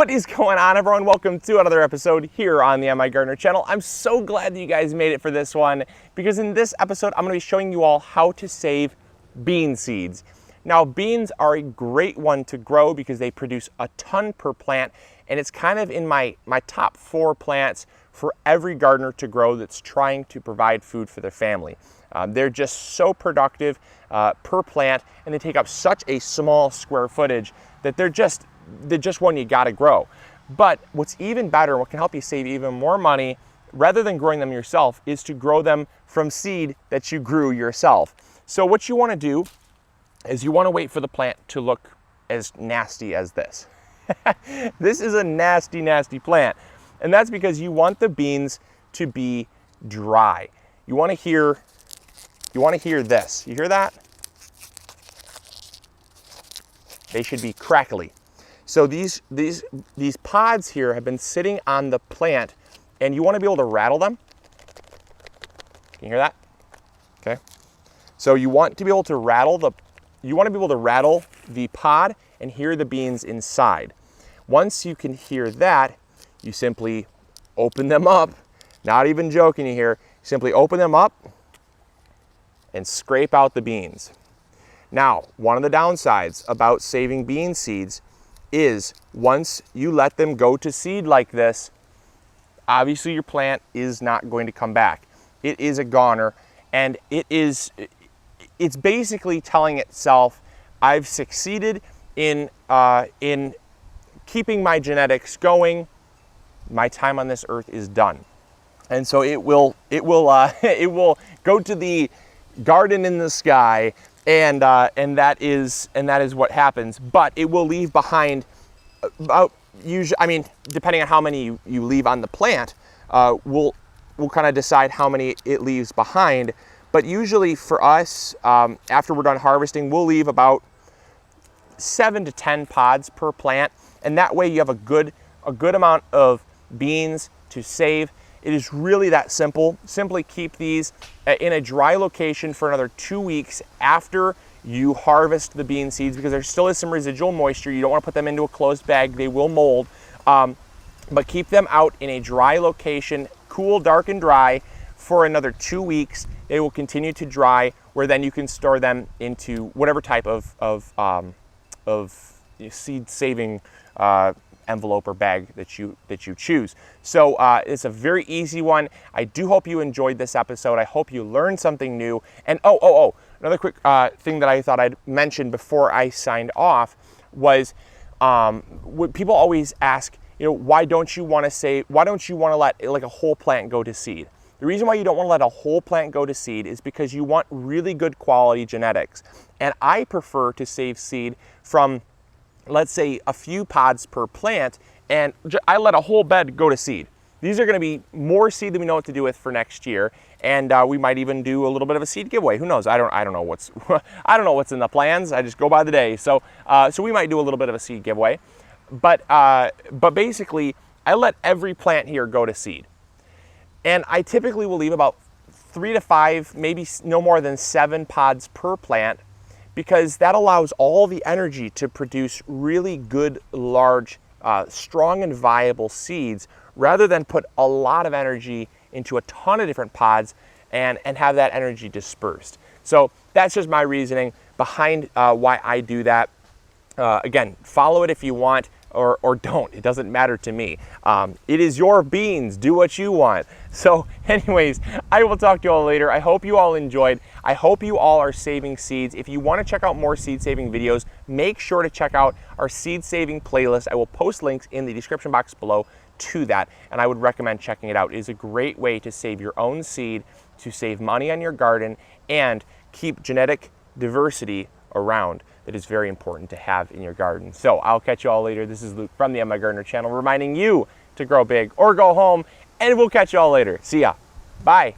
What is going on, everyone? Welcome to another episode here on the MIgardener channel. I'm so glad that you guys made it for this one, because in this episode I'm going to be showing you all how to save bean seeds. Now, beans are a great one to grow because they produce a ton per plant, and it's kind of in my top 4 plants for every gardener to grow that's trying to provide food for their family. They're just so productive per plant, and they take up such a small square footage that they're just one you got to grow. But what's even better, what can help you save even more money, rather than growing them yourself, is to grow them from seed that you grew yourself. So what you want to do is you want to wait for the plant to look as nasty as this. This is a nasty, nasty plant. And that's because you want the beans to be dry. You want to hear this. You hear that? They should be crackly. So these pods here have been sitting on the plant, and you want to be able to rattle them. Can you hear that? Okay. So you want to be able to rattle the pod and hear the beans inside. Once you can hear that, you simply open them up. Not even joking you here. Simply open them up and scrape out the beans. Now, one of the downsides about saving bean seeds is once you let them go to seed like this, obviously your plant is not going to come back. It is a goner, and it's basically telling itself, I've succeeded in keeping my genetics going. My time on this earth is done. And so it will go to the garden in the sky, and that is what happens. But it will leave behind about, usually, I mean, depending on how many you leave on the plant, we'll kind of decide how many it leaves behind. But usually for us, after we're done harvesting, we'll leave about 7 to 10 pods per plant, and that way you have a good amount of beans to save. It is really that simple. Simply keep these in a dry location for another 2 weeks after you harvest the bean seeds, because there still is some residual moisture. You don't want to put them into a closed bag. They will mold. But keep them out in a dry location, cool, dark, and dry, for another 2 weeks. They will continue to dry, where then you can store them into whatever type of seed-saving envelope or bag that you choose. So it's a very easy one. I do hope you enjoyed this episode. I hope you learned something new. And another quick thing that I thought I'd mention before I signed off was, what people always ask, why don't you want to let like a whole plant go to seed? The reason why you don't want to let a whole plant go to seed is because you want really good quality genetics. And I prefer to save seed from, let's say, a few pods per plant, and I let a whole bed go to seed. These are going to be more seed than we know what to do with for next year, and we might even do a little bit of a seed giveaway. Who knows? I don't know what's I don't know what's in the plans. I just go by the day. So we might do a little bit of a seed giveaway, but basically, I let every plant here go to seed, and I typically will leave about 3 to 5, maybe no more than 7 pods per plant, because that allows all the energy to produce really good, large, strong and viable seeds, rather than put a lot of energy into a ton of different pods and have that energy dispersed. So that's just my reasoning behind why I do that. Again, follow it if you want, or don't. It doesn't matter to me. It is your beans. Do what you want. So anyways, I will talk to you all later. I hope you all enjoyed. I hope you all are saving seeds. If you want to check out more seed saving videos, make sure to check out our seed saving playlist. I will post links in the description box below to that, and I would recommend checking it out. It is a great way to save your own seed, to save money on your garden, and keep genetic diversity around. That is very important to have in your garden. So I'll catch you all later. This is Luke from the MIgardener channel, reminding you to grow big or go home, and we'll catch you all later. See ya. Bye.